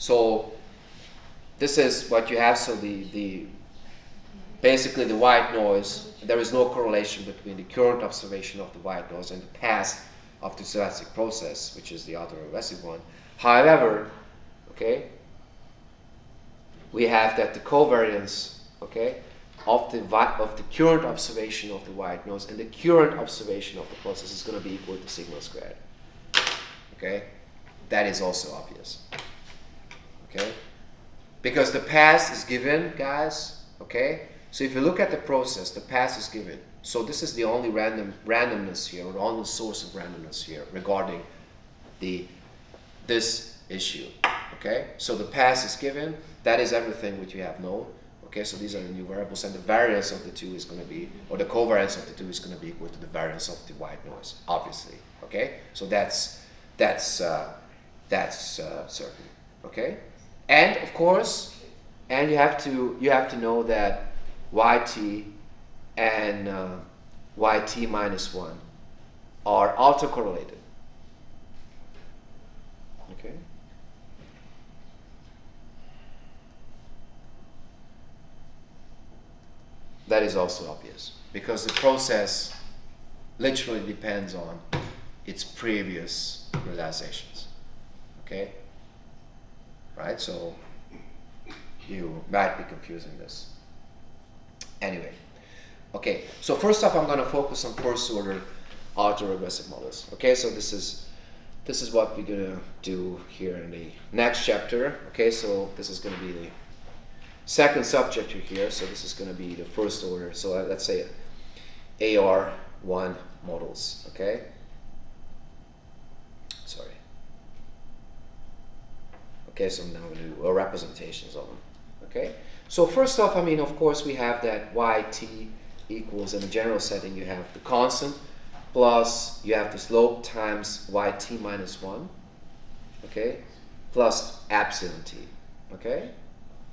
So this is what you have. So basically the white noise, there is no correlation between the current observation of the white noise and the past of the stochastic process, which is the autoregressive one. However, okay, we have that the covariance, okay, of the current observation of the white noise and the current observation of the process is going to be equal to sigma squared. Okay, that is also obvious. Okay, because the past is given, guys. Okay, so if you look at the process, the past is given. So this is the only randomness here, or the only source of randomness here regarding this issue. Okay, so the past is given. That is everything which you have known. Okay, so these are the new variables, and the variance of the two is going to be, or the covariance of the two is going to be equal to the variance of the white noise, obviously. Okay, so that's certain. Okay, and of course, and you have to know that yt and yt minus 1 are autocorrelated. Okay. That is also obvious, because the process literally depends on its previous realizations. Okay? Right? So you might be confusing this. Anyway. Okay, so first off I'm going to focus on first order autoregressive models. Okay, so this is what we're going to do here in the next chapter. Okay, so this is going to be the second subchapter here, so this is going to be the first order. So let's say AR1 models. Okay, sorry. Okay, so now we're going to do representations of them. Okay, so first off, I mean, of course, we have that yt equals, in the general setting, you have the constant plus you have the slope times yt minus 1. Okay, plus epsilon t. Okay.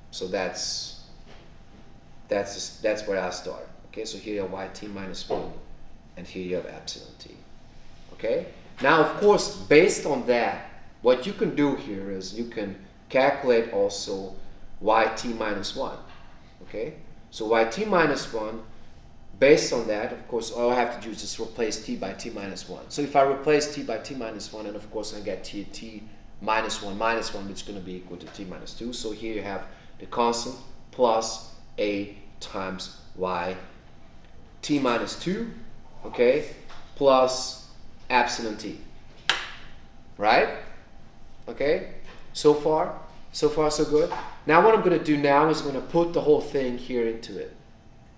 So that's where I start. Okay, so here you have yt minus 1, and here you have epsilon t. Okay, now of course, based on that, what you can do here is you can calculate also yt minus 1. Okay, so yt minus 1, based on that, of course, all I have to do is just replace t by t minus 1. So if I replace t by t minus 1, and of course I get t minus 1, which is going to be equal to t minus 2. So here you have the constant plus a times y t minus 2, okay, plus epsilon t. Right? Okay? So far so good. Now what I'm going to do now is I'm going to put the whole thing here into it.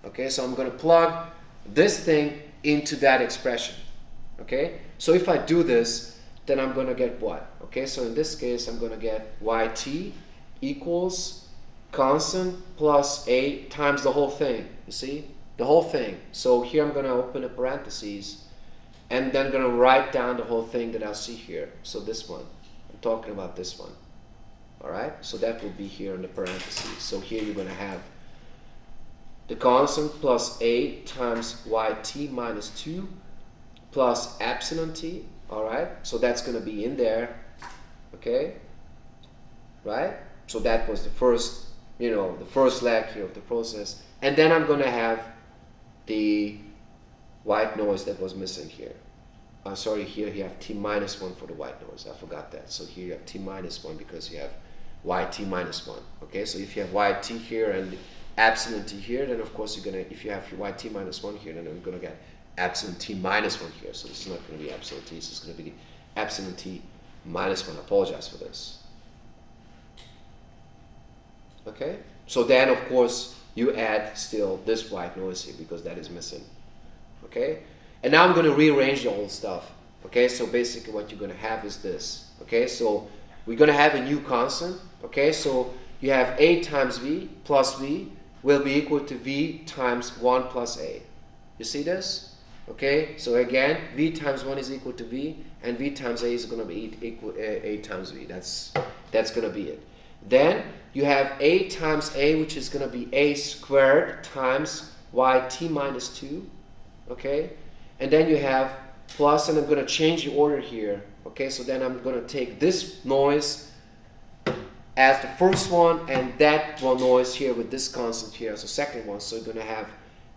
Okay, so I'm going to plug this thing into that expression. Okay, so if I do this, then I'm going to get what? Okay, so in this case, I'm going to get yt equals constant plus a times the whole thing. You see? The whole thing. So here I'm going to open a parentheses and then going to write down the whole thing that I see here. So this one. I'm talking about this one. Alright? So that will be here in the parentheses. So here you're going to have the constant plus a times yt minus 2 plus epsilon t. Alright? So that's going to be in there. Okay? Right? So that was the first, the first leg here of the process. And then I'm going to have the white noise that was missing here. Sorry, here you have t minus 1 for the white noise. I forgot that. So here you have t minus 1 because you have yt minus 1. Okay, so if you have yt here and epsilon t here, then of course you're going to, if you have yt minus 1 here, then you're going to get epsilon t minus 1 here. So this is not going to be epsilon t, this is going to be the epsilon t minus 1. I apologize for this. Okay, so then of course you add still this white noise here because that is missing. Okay, and now I'm going to rearrange the old stuff. Okay, so basically what you're going to have is this. Okay, so we're going to have a new constant. Okay, so you have a times v plus v will be equal to v times 1 plus a. You see this? Okay, so again, v times 1 is equal to v, and v times a is going to be equal a times v. That's going to be it. Then you have a times a, which is going to be a squared times yt minus 2. Okay, and then you have plus, and I'm going to change the order here. Okay, so then I'm going to take this noise as the first one, and that one noise here with this constant here as the second one. So you're going to have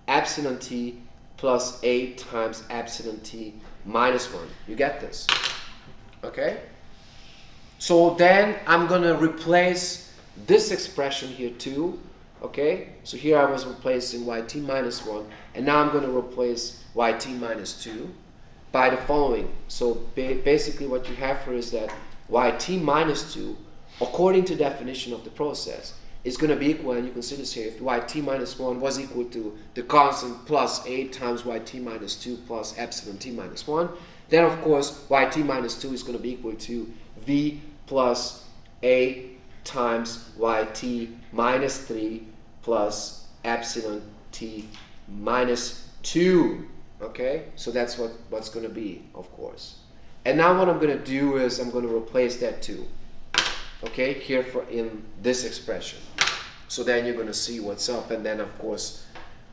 epsilon t plus a times epsilon t minus 1. You get this? Okay? So then I'm going to replace this expression here too. Okay? So here I was replacing yt minus 1, and now I'm going to replace yt minus 2 by the following. So basically what you have here is that yt minus 2, according to definition of the process, is going to be equal, and you can see this here, if yt minus 1 was equal to the constant plus a times yt minus 2 plus epsilon t minus 1, then of course yt minus 2 is going to be equal to v plus a times yt minus 3 plus epsilon t minus 2. Okay, so that's what's going to be, of course. And now what I'm going to do is I'm going to replace that 2. Okay, here in this expression. So then you're going to see what's up, and then of course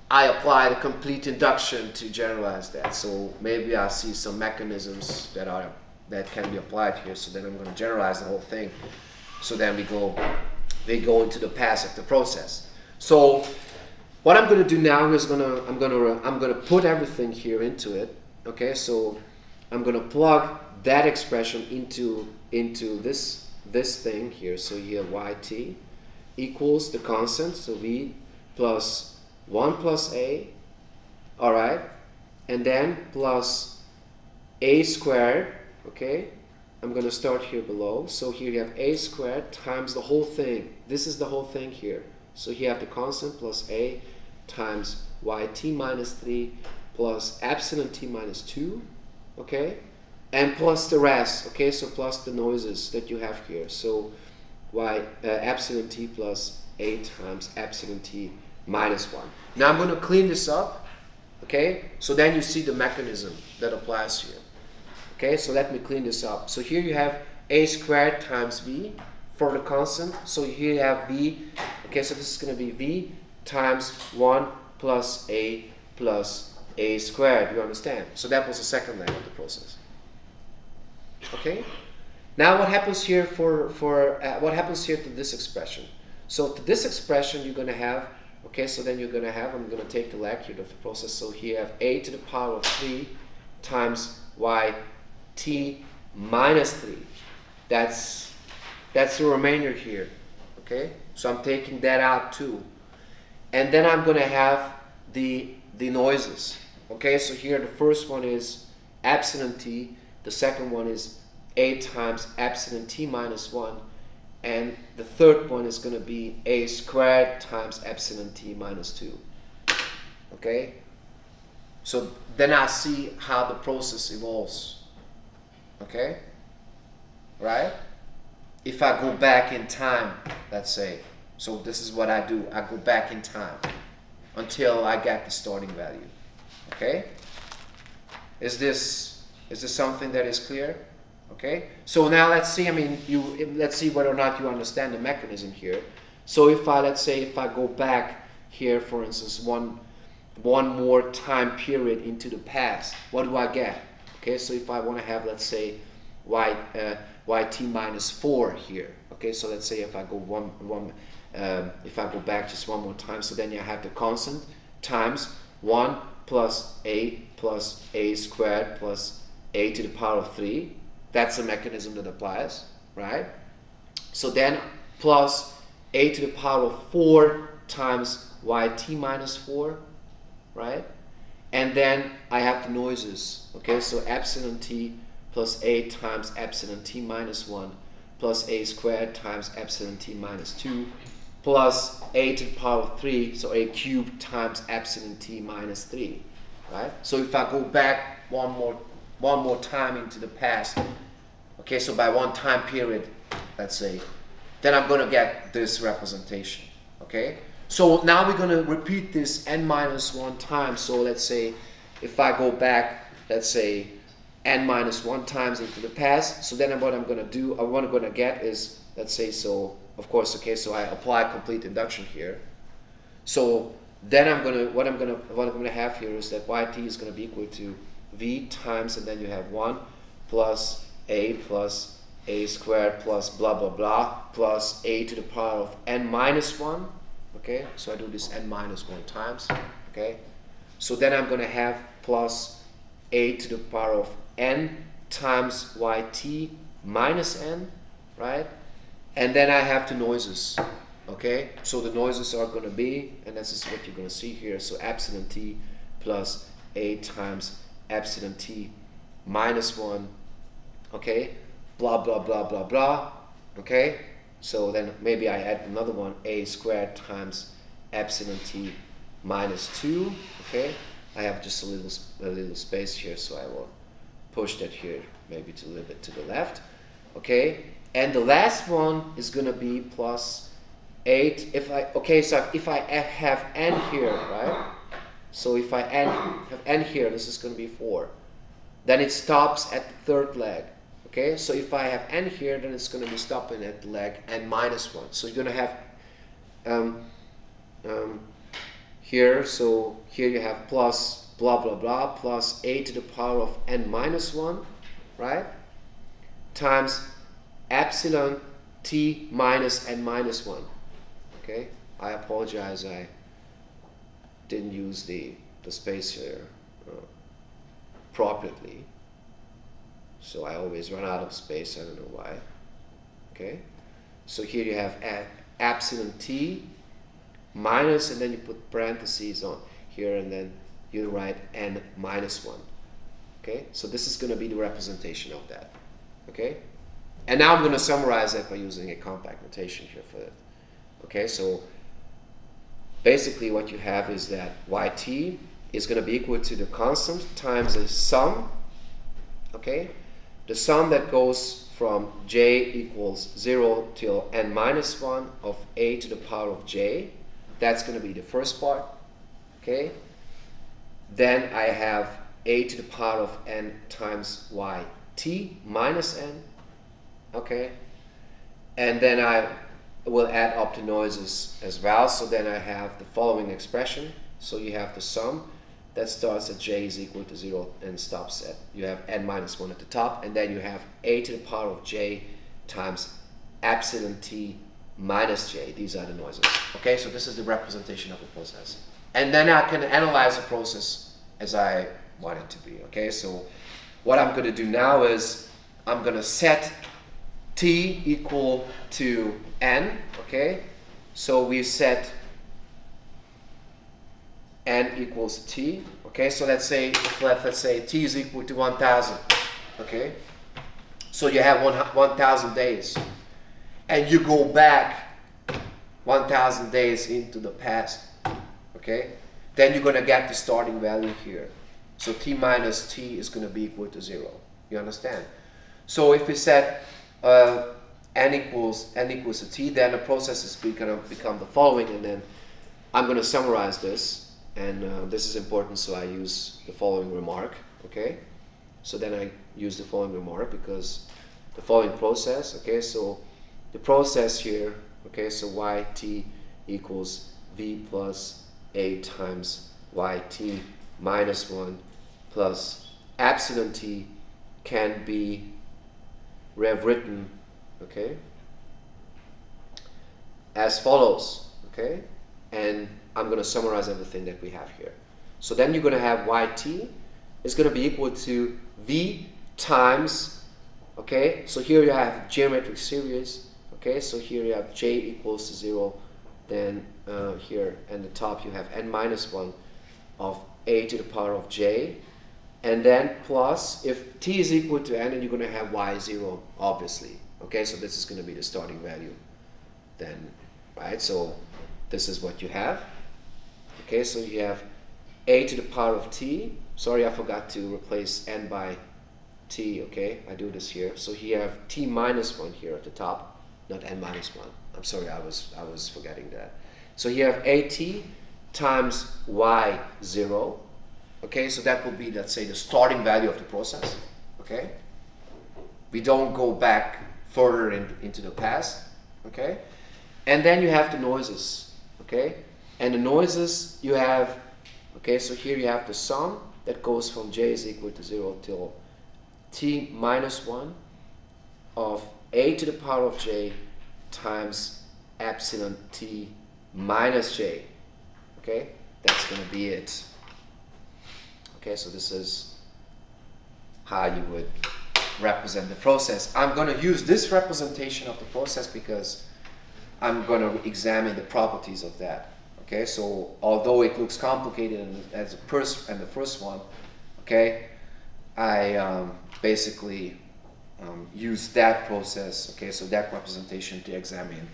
I apply the complete induction to generalize that. So maybe I see some mechanisms that can be applied here. So then I'm going to generalize the whole thing. So then we go into the path of the process. So what I'm going to do now is I'm going to put everything here into it. Okay, so I'm going to plug that expression into this thing here. So here yt equals the constant, so v plus 1 plus a, all right, and then plus a squared. Okay, I'm going to start here below. So here you have a squared times the whole thing. This is the whole thing here. So here you have the constant plus a times yt minus 3 plus epsilon t minus 2, okay, and plus the rest, okay, so plus the noises that you have here. So epsilon t plus a times epsilon t minus 1. Now I'm going to clean this up, okay, so then you see the mechanism that applies here. Okay, so let me clean this up. So here you have a squared times v for the constant. So here you have v, okay, so this is going to be v times 1 plus a squared, you understand? So that was the second leg of the process. Okay, now what happens here what happens here to this expression? So to this expression you're going to have, okay, so then you're going to have, I'm going to take the leg here of the process. So here you have a to the power of 3 times yt minus 3. That's the remainder here. Okay, so I'm taking that out too. And then I'm going to have the noises. Okay, so here the first one is epsilon t, the second one is a times epsilon t minus 1, and the third one is going to be a squared times epsilon t minus 2. Okay, so then I see how the process evolves. Okay, right? If I go back in time, let's say, so this is what I do. I go back in time until I get the starting value. Okay? Is this something that is clear? Okay? So now let's see. I mean, let's see whether or not you understand the mechanism here. So if let's say if I go back here, for instance, one more time period into the past, what do I get? Okay? So if I want to have, let's say, yt minus 4 here. Okay? So let's say if I go if I go back just one more time, so then you have the constant times 1 plus a squared plus a to the power of 3. That's the mechanism that applies, right? So then plus a to the power of 4 times yt minus 4, right? And then I have the noises, okay? So epsilon t plus a times epsilon t minus 1 plus a squared times epsilon t minus 2 plus a to the power of 3, so a cubed times epsilon t minus 3, right? So if I go back one more time into the past, okay, so by one time period, let's say, then I'm going to get this representation, okay? So now we're going to repeat this n minus 1 times. So let's say if I go back, let's say n minus 1 times into the past, so then what I'm going to do, what I'm going to get is, let's say, so of course, okay, so I apply complete induction here. So then what I'm going to have here is that yt is going to be equal to v times, and then you have 1 plus a plus a squared plus blah blah blah plus a to the power of n minus 1. Okay, so I do this n minus 1 times. Okay, so then I'm going to have plus a to the power of n times yt minus n, right? And then I have the noises. Okay, so the noises are going to be, and this is what you're going to see here, so epsilon t plus a times epsilon t minus 1, okay, blah blah blah blah blah. Okay, so then maybe I add another one, a squared times epsilon t minus 2. Okay, I have just a little space here, so I will push that here maybe to a little bit to the left. Okay, and the last one is going to be plus 8. If I have n here, right? So if I have n here, this is going to be 4. Then it stops at the third leg. Okay, so if I have n here, then it's going to be stopping at leg n minus 1. So you're going to have here, so here you have plus blah blah blah plus a to the power of n minus 1, right? Times epsilon t minus n minus 1. Okay, I apologize, I didn't use the space here properly, so I always run out of space. I don't know why. Okay, so here you have epsilon t minus, and then you put parentheses on here, and then you write n minus 1. Okay, so this is going to be the representation of that. Okay, and now I'm going to summarize that by using a compact notation here for it. Okay, so basically what you have is that yt is going to be equal to the constant times the sum. Okay, the sum that goes from j equals 0 till n minus 1 of a to the power of j. That's going to be the first part. Okay, then I have a to the power of n times yt minus n. Okay, and then I will add up the noises as well. So then I have the following expression. So you have the sum that starts at j is equal to 0 and stops at, you have n minus 1 at the top, and then you have a to the power of j times epsilon t minus j. These are the noises. Okay, so this is the representation of the process. And then I can analyze the process as I want it to be. Okay, so what I'm going to do now is I'm going to set t equal to n. Okay, so we set n equals t. Okay, so let's say t is equal to 1000. Okay, so you have 1000 days, and you go back 1000 days into the past. Okay, then you're going to get the starting value here. So t minus t is going to be equal to 0. You understand? So if we set n equals to t, then the process is going to become the following, and then I'm going to summarize this, and this is important, so I use the following remark. Okay, so then I use the following remark because the following process. Okay, so the process here. Okay, so yt equals v plus a times yt minus 1 plus epsilon t can be rewritten, okay, as follows. Okay, and I'm going to summarize everything that we have here. So then you're going to have yt is going to be equal to v times, okay, so here you have geometric series. Okay, so here you have j equals to 0, then here and the top you have n minus 1 of a to the power of j, and then plus, if t is equal to n, and you're going to have y0, obviously. Okay, so this is going to be the starting value then, right? So this is what you have. Okay, so you have a to the power of t. Sorry, I forgot to replace n by t. Okay, I do this here. So here you have t minus 1 here at the top, not n minus 1. I'm sorry, I was forgetting that. So you have at times y0. Okay, so that will be, let's say, the starting value of the process. Okay, we don't go back further into the past. Okay, and then you have the noises. Okay, and the noises you have. Okay, so here you have the sum that goes from j is equal to 0 till t minus 1 of a to the power of j times epsilon t minus j. Okay, that's going to be it. Okay, so this is how you would represent the process. I'm going to use this representation of the process because I'm going to examine the properties of that. Okay, so although it looks complicated as the first one, okay, I basically use that process, okay, so that representation to examine,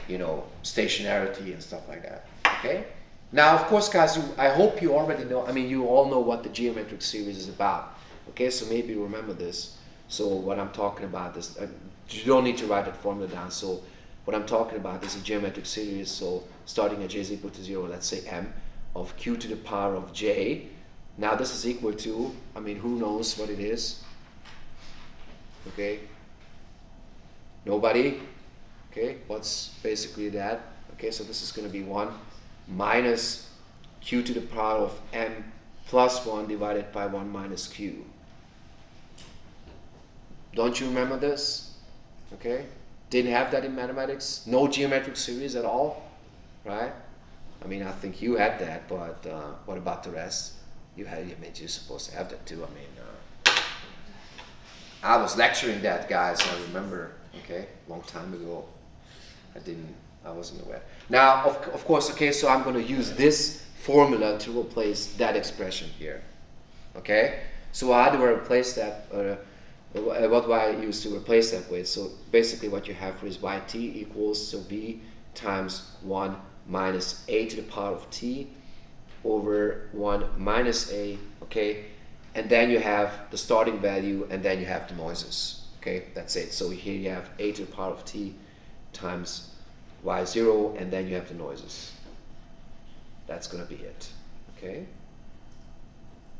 you know, stationarity and stuff like that. Okay. Now, of course, guys, I hope you already know. I mean, you all know what the geometric series is about. Okay, so maybe you remember this. So what I'm talking about is, you don't need to write that formula down. So what I'm talking about is a geometric series. So starting at j is equal to 0, let's say m of q to the power of j. Now this is equal to, I mean, who knows what it is? Okay. Nobody? Okay, what's basically that? Okay, so this is going to be 1 minus q to the power of m plus 1 divided by 1 minus q. Don't you remember this? Okay, didn't have that in mathematics. No geometric series at all, right? I mean, I think you had that, but what about the rest? You had. I mean, you're supposed to have that too. I mean, I was lecturing that, guys. I remember. Okay, long time ago. I wasn't aware. Now, of course, okay, so I'm going to use this formula to replace that expression here. Okay, so how do I replace that? What do I use to replace that with? So basically what you have is yt equals, so v times 1 minus a to the power of t over 1 minus a, okay? And then you have the starting value, and then you have the noises, okay? That's it. So here you have a to the power of t times y0, and then you have the noises. That's going to be it, okay?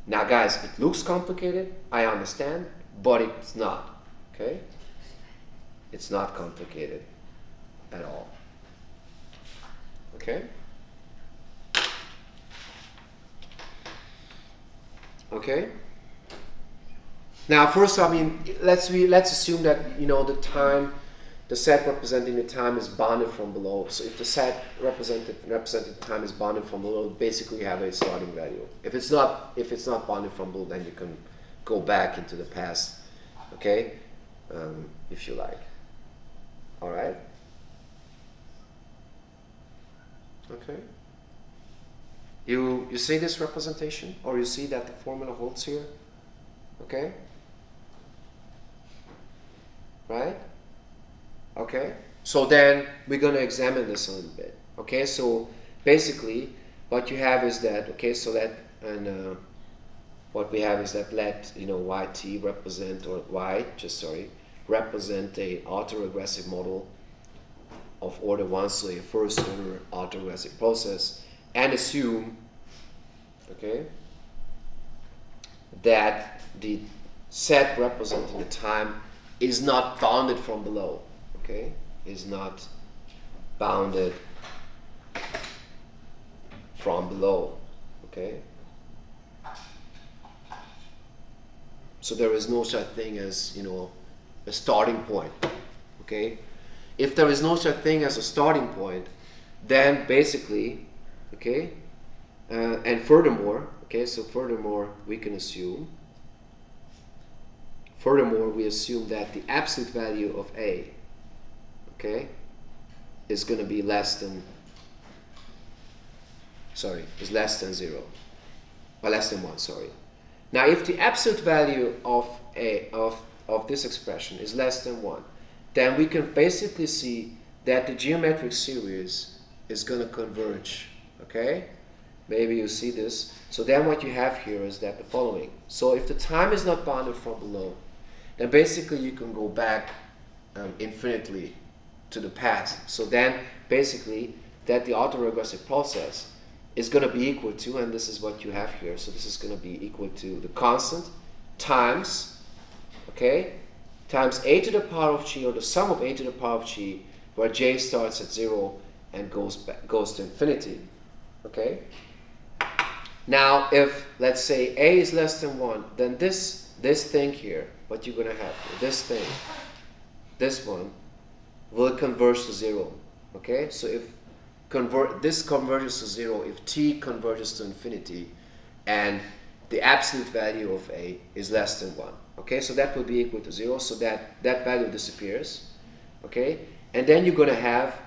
Now, guys, it looks complicated, I understand, but it's not, okay? It's not complicated at all, okay? Okay? Now, first, I mean, let's assume that, you know, the set representing the time is bounded from below. So if the set representing time is bounded from below, basically you have a starting value. If it's not bounded from below, then you can go back into the past, okay? If you like. All right. Okay. You see this representation, or you see that the formula holds here, okay? Right? Okay, so then we're going to examine this a little bit. Okay, so basically what you have is that, okay, so that, and what we have is that let, you know, yt represent, or represent a autoregressive model of order 1, so a first order autoregressive process, and assume, okay, that the set representing the time is not bounded from below. Okay, is not bounded from below. Okay, so there is no such thing as, you know, a starting point. Okay, if there is no such thing as a starting point, then basically, okay, and furthermore, okay, so furthermore we can assume. Furthermore, we assume that the absolute value of a, okay, is going to be less than 0, or less than 1, sorry. Now, if the absolute value of this expression is less than 1, then we can basically see that the geometric series is going to converge, okay? Maybe you see this. So then what you have here is that the following. So if the time is not bounded from below, then basically you can go back infinitely to the past. So then basically that the autoregressive process is going to be equal to, and this is what you have here, so this is going to be equal to the constant times, okay, times a to the power of g, or the sum of a to the power of g, where j starts at 0 and goes to infinity, okay? Now if, let's say, a is less than 1, then this thing here, what you're going to have here, this thing, this one, will converge to 0. Okay, so if this converges to 0, if t converges to infinity, and the absolute value of a is less than 1. Okay, so that will be equal to 0, so that value disappears. Okay, and then you're going to have,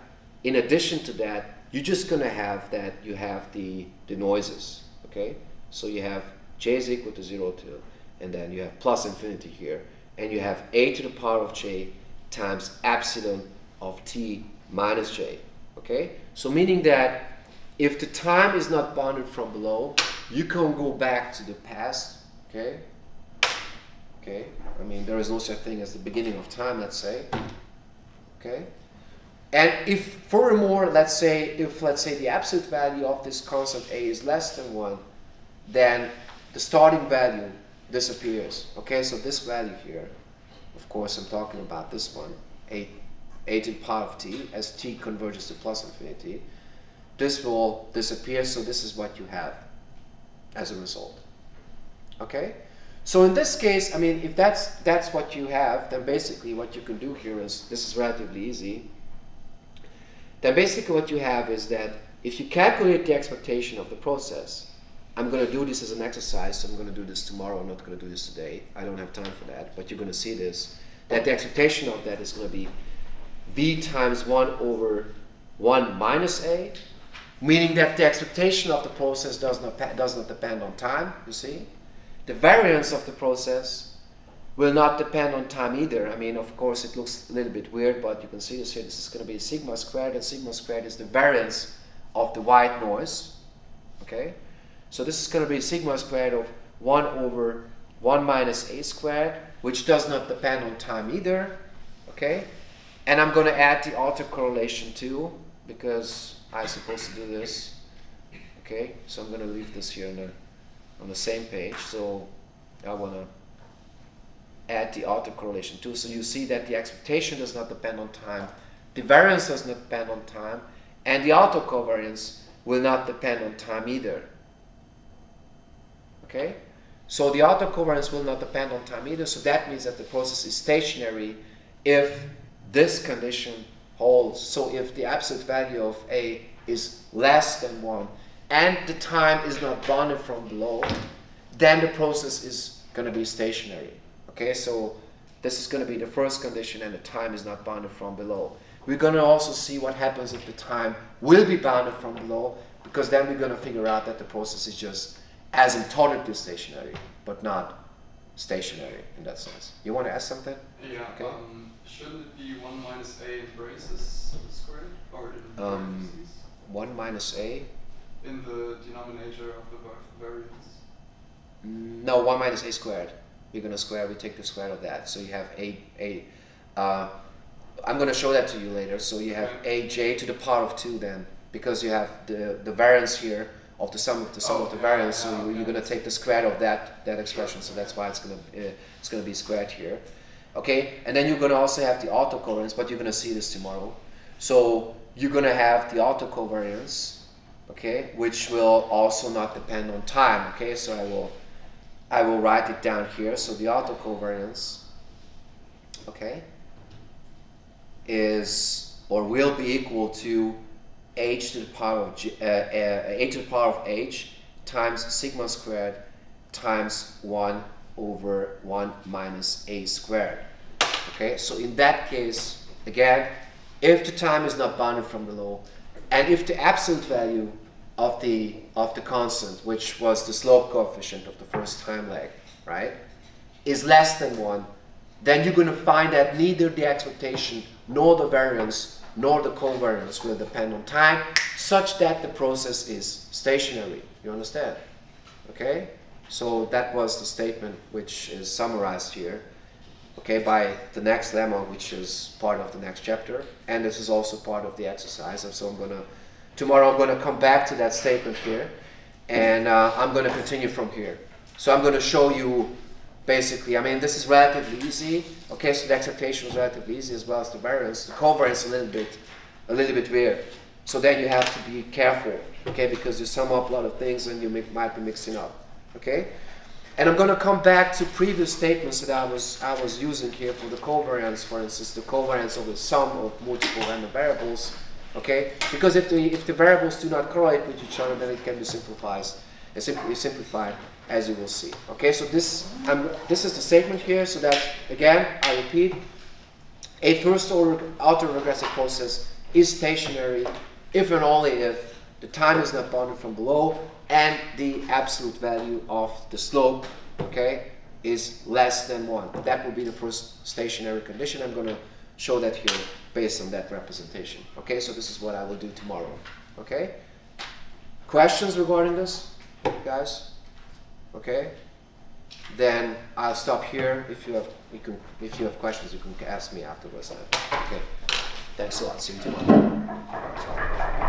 in addition to that, you're just going to have that you have the noises. Okay, so you have j is equal to 0 too, and then you have plus infinity here, and you have a to the power of j times epsilon of t minus j. Okay, so meaning that if the time is not bounded from below, you can go back to the past. Okay, I mean, there is no such thing as the beginning of time, let's say. Okay, and if furthermore, let's say the absolute value of this constant a is less than 1, then the starting value disappears. Okay, so this value here, of course I'm talking about this one, a to the power of t, as t converges to plus infinity, this will disappear, so this is what you have as a result. Okay, so in this case, I mean, if that's what you have, then basically what you can do here is, this is relatively easy, then basically what you have is that if you calculate the expectation of the process, I'm going to do this as an exercise, so I'm going to do this tomorrow, I'm not going to do this today, I don't have time for that, but you're going to see this, that the expectation of that is going to be v times 1 over 1 minus a, meaning that the expectation of the process does not depend on time, you see. The variance of the process will not depend on time either. I mean, of course, it looks a little bit weird, but you can see this here. This is going to be sigma squared, and sigma squared is the variance of the white noise. Okay? So this is going to be sigma squared of 1 over 1 minus a squared, which does not depend on time either. Okay? And I'm going to add the autocorrelation too, because I'm supposed to do this. Okay, so I'm going to leave this here on the same page. So I want to add the autocorrelation too. So you see that the expectation does not depend on time, the variance does not depend on time, and the autocovariance will not depend on time either. Okay, so the autocovariance will not depend on time either. So that means that the process is stationary if this condition holds. So if the absolute value of a is less than 1 and the time is not bounded from below, then the process is going to be stationary. Okay, so this is going to be the first condition, and the time is not bounded from below. We're going to also see what happens if the time will be bounded from below, because then we're going to figure out that the process is just asymptotically stationary, but not stationary in that sense. You want to ask something? Yeah. Okay. Shouldn't it be 1 minus a in braces squared, or in parentheses? 1 minus a? In the denominator of the variance? No, 1 minus a squared. We're going to square, we take the square of that. So you have I'm going to show that to you later. So you have aj to the power of 2 then, because you have the variance here of the sum of the variance. So you're going to take the square of that expression. So that's why it's going to be squared here. Okay, and then you're going to also have the autocovariance, but you're going to see this tomorrow. So you're going to have the autocovariance, okay, which will also not depend on time. Okay, so I will write it down here. So the autocovariance, okay, is or will be equal to h to the power of h times sigma squared times 1 over 1 minus a squared. Okay, so in that case, again, if the time is not bounded from below, and if the absolute value of the constant, which was the slope coefficient of the first time lag, right, is less than 1, then you're going to find that neither the expectation nor the variance nor the covariance will depend on time, such that the process is stationary. You understand? Okay? So that was the statement which is summarized here, okay, by the next lemma, which is part of the next chapter, and this is also part of the exercise. And so tomorrow I'm going to come back to that statement here, and I'm going to continue from here. So I'm going to show you basically, I mean, this is relatively easy, okay, so the expectation was relatively easy as well as the variance. The covariance a little bit weird. So then you have to be careful, okay, because you sum up a lot of things and you might be mixing up. Okay, And I'm going to come back to previous statements that I was using here for the covariance, for instance, the covariance of the sum of multiple random variables. Okay, because if the variables do not correlate with each other, then it can be simplified as you will see. Okay, so this is the statement here. So that again, I repeat, a first order autoregressive process is stationary if and only if the time is not bounded from below and the absolute value of the slope, okay, is less than 1. That will be the first stationary condition. I'm going to show that here based on that representation. Okay, so this is what I will do tomorrow. Okay, questions regarding this, guys? Okay, then I'll stop here. If you have questions, you can ask me afterwards. Okay, thanks a lot. See you tomorrow.